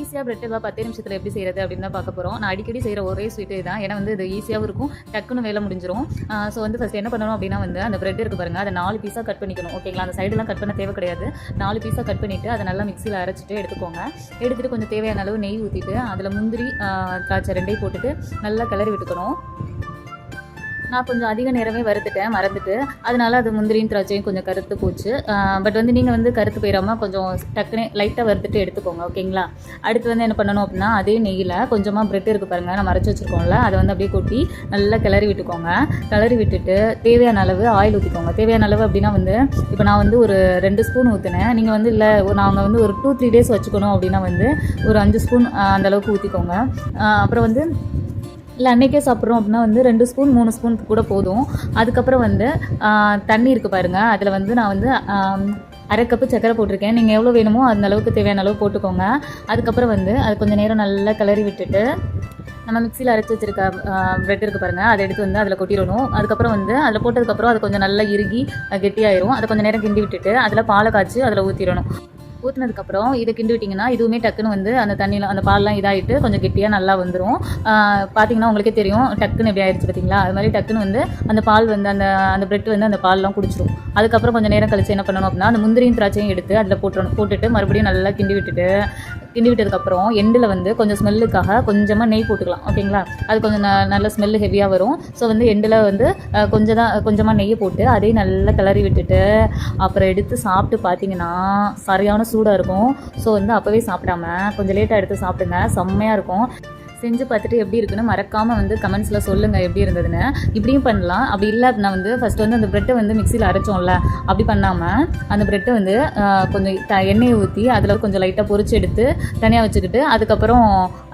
ஈஸியாக பிரெட் அல்வா 10 நிமிஷத்தில் எப்படி செய்கிறது அப்படின்னு தான் பார்க்க போகிறோம். நான் அடிக்கடி செய்கிற ஒரே ஸ்வீட் இதுதான். ஏன்னா வந்து இது ஈஸியாகவும் இருக்கும், டக்குன்னு வேலை முடிஞ்சிடும். ஸோ வந்து ஃபஸ்ட் என்ன பண்ணணும் அப்படின்னா வந்து அந்த பிரெட் இருக்குது பாருங்கள், அதை 4 பீஸாக கட் பண்ணிக்கணும். ஓகேங்களா, அந்த சைடெலாம் கட் பண்ண தேவை கிடையாது. 4 பீஸாக கட் பண்ணிவிட்டு அதை நல்லா மிக்சியில் அரைச்சிட்டு எடுத்துக்கோங்க. எடுத்துகிட்டு கொஞ்சம் தேவையான அளவு நெய் ஊற்றிட்டு அதில் முந்திரி திராட்சை 2 போட்டுட்டு நல்லா கிளறி விட்டுக்கணும். நான் கொஞ்சம் அதிக நேரமே வறுத்துட்டேன் மறந்துட்டு, அதனால அது முந்திரியும் திராட்சையும் கொஞ்சம் கருத்து போச்சு. பட் வந்து நீங்கள் வந்து கருத்து போயிடாமல் கொஞ்சம் டக்குன்னு லைட்டாக வறுத்துட்டு எடுத்துக்கோங்க. ஓகேங்களா, அடுத்து வந்து என்ன பண்ணணும் அப்படின்னா அதே நெய்யில் கொஞ்சமாக பிரெட் இருக்குது பாருங்கள், நம்ம அரைச்சி வச்சுருக்கோம்ல, அதை வந்து அப்படியே கொட்டி நல்லா கிளறி விட்டுக்கோங்க. கிளறி விட்டுட்டு தேவையான அளவு ஆயில் ஊற்றிக்கோங்க. தேவையான அளவு அப்படின்னா வந்து இப்போ நான் வந்து ஒரு 2 ஸ்பூன் ஊற்றினேன். நீங்கள் வந்து இல்லை நாங்கள் வந்து ஒரு 2-3 டேஸ் வச்சுக்கணும் அப்படின்னா வந்து ஒரு 5 ஸ்பூன் அந்தளவுக்கு ஊற்றிக்கோங்க. அப்புறம் வந்து இல்லை அன்றைக்கே சாப்பிட்றோம் அப்படின்னா வந்து 2 ஸ்பூன் 3 ஸ்பூன் கூட போதும். அதுக்கப்புறம் வந்து தண்ணி இருக்குது பாருங்கள், அதில் வந்து நான் வந்து 1/2 கப்பு சக்கரை போட்டிருக்கேன். நீங்கள் எவ்வளோ வேணுமோ அந்த அளவுக்கு தேவையான அளவு போட்டுக்கோங்க. அதுக்கப்புறம் வந்து அது கொஞ்சம் நேரம் நல்லா கிளறி விட்டுட்டு நம்ம மிக்சியில் அரைச்சி வச்சுருக்க பிரெட் இருக்குது பாருங்கள், அதை எடுத்து வந்து அதில் கொட்டிடணும். அதுக்கப்புறம் வந்து அதில் போட்டதுக்கப்புறம் அது கொஞ்சம் நல்லா இறுகி கெட்டியாயிரும். அதை கொஞ்சம் நேரம் கிண்டி விட்டுட்டு அதில் பாலை காய்ச்சி அதில் ஊற்றிடணும். ஊற்றினதுக்கப்புறம் இதை கிண்டி விட்டிங்கன்னா இதுவுமே டக்குன்னு வந்து அந்த தண்ணியில் அந்த பால்லாம் இதாகிட்டு கொஞ்சம் கெட்டியாக நல்லா வந்துடும். பார்த்தீங்கன்னா உங்களுக்கே தெரியும் டக்குன்னு எப்படி ஆயிடுச்சு பார்த்தீங்களா. அது மாதிரி டக்குன்னு வந்து அந்த பால் வந்து அந்த பிரெட் வந்து அந்த பால்லாம் குடிச்சிடும். அதுக்கப்புறம் கொஞ்சம் நேரம் கழிச்சு என்ன பண்ணணும் அப்படின்னா அந்த முந்திரியும் திராட்சையும் எடுத்து அதில் போட்டுட்டு மறுபடியும் நல்லா கிண்டி விட்டதுக்கப்புறம் எண்டில் வந்து கொஞ்சம் ஸ்மெல்லுக்காக கொஞ்சமாக நெய் போட்டுக்கலாம். ஓகேங்களா, அது கொஞ்சம் நல்ல ஸ்மெல்லு ஹெவியாக வரும். ஸோ வந்து எண்டில் வந்து கொஞ்சமாக நெய்யை போட்டு அதையும் நல்லா கிளறி விட்டுட்டு அப்புறம் எடுத்து சாப்பிட்டு பார்த்தீங்கன்னா சரியான சூடாக இருக்கும். ஸோ வந்து அப்போவே சாப்பிடாம கொஞ்சம் லேட்டாக எடுத்து சாப்பிடுங்க, செம்மையாக இருக்கும். செஞ்சு பார்த்துட்டு எப்படி இருக்குன்னு மறக்காமல் வந்து கமெண்ட்ஸில் சொல்லுங்கள் எப்படி இருந்ததுன்னு. இப்படியும் பண்ணலாம். அப்படி இல்லை அப்படின்னா வந்து ஃபஸ்ட்டு வந்து அந்த ப்ரெட்டை வந்து மிக்சியில் அரைச்சோம்ல, அப்படி பண்ணாமல் அந்த ப்ரெட்டை வந்து கொஞ்சம் எண்ணெயை ஊற்றி அதில் கொஞ்சம் லைட்டாக பொரிச்சு எடுத்து தனியாக வச்சுக்கிட்டு அதுக்கப்புறம்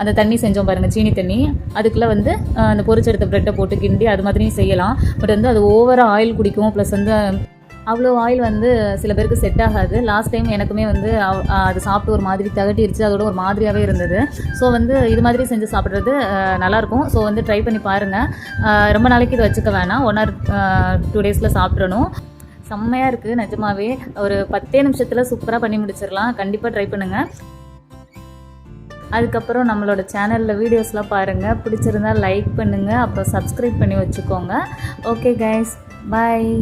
அந்த தண்ணி செஞ்சோம் பாருங்கள், சீனி தண்ணி, அதுக்குள்ளே வந்து அந்த பொரிச்செடுத்த ப்ரெட்டை போட்டு கிண்டி அது மாதிரியும் செய்யலாம். பட் வந்து அது ஓவராக ஆயில் குடிக்கும். ப்ளஸ் வந்து அவ்வளோ ஆயில் வந்து சில பேருக்கு செட் ஆகாது. லாஸ்ட் டைம் எனக்குமே வந்து அது சாப்பிட்டு ஒரு மாதிரி தகட்டிருச்சு, அதோட ஒரு மாதிரியாகவே இருந்தது. ஸோ வந்து இது மாதிரி செஞ்சு சாப்பிட்றது நல்லாயிருக்கும். ஸோ வந்து ட்ரை பண்ணி பாருங்கள். ரொம்ப நாளைக்கு இது வச்சுக்க வேணாம், 1 or 2 டேஸில் சாப்பிட்றணும். செம்மையாக இருக்குது நிஜமாவே. ஒரு 10 நிமிஷத்தில் சூப்பராக பண்ணி முடிச்சிடலாம். கண்டிப்பாக ட்ரை பண்ணுங்கள். அதுக்கப்புறம் நம்மளோட சேனலில் வீடியோஸ்லாம் பாருங்கள், பிடிச்சிருந்தால் லைக் பண்ணுங்கள், அப்புறம் சப்ஸ்கிரைப் பண்ணி வச்சுக்கோங்க. ஓகே கைஸ், பாய்.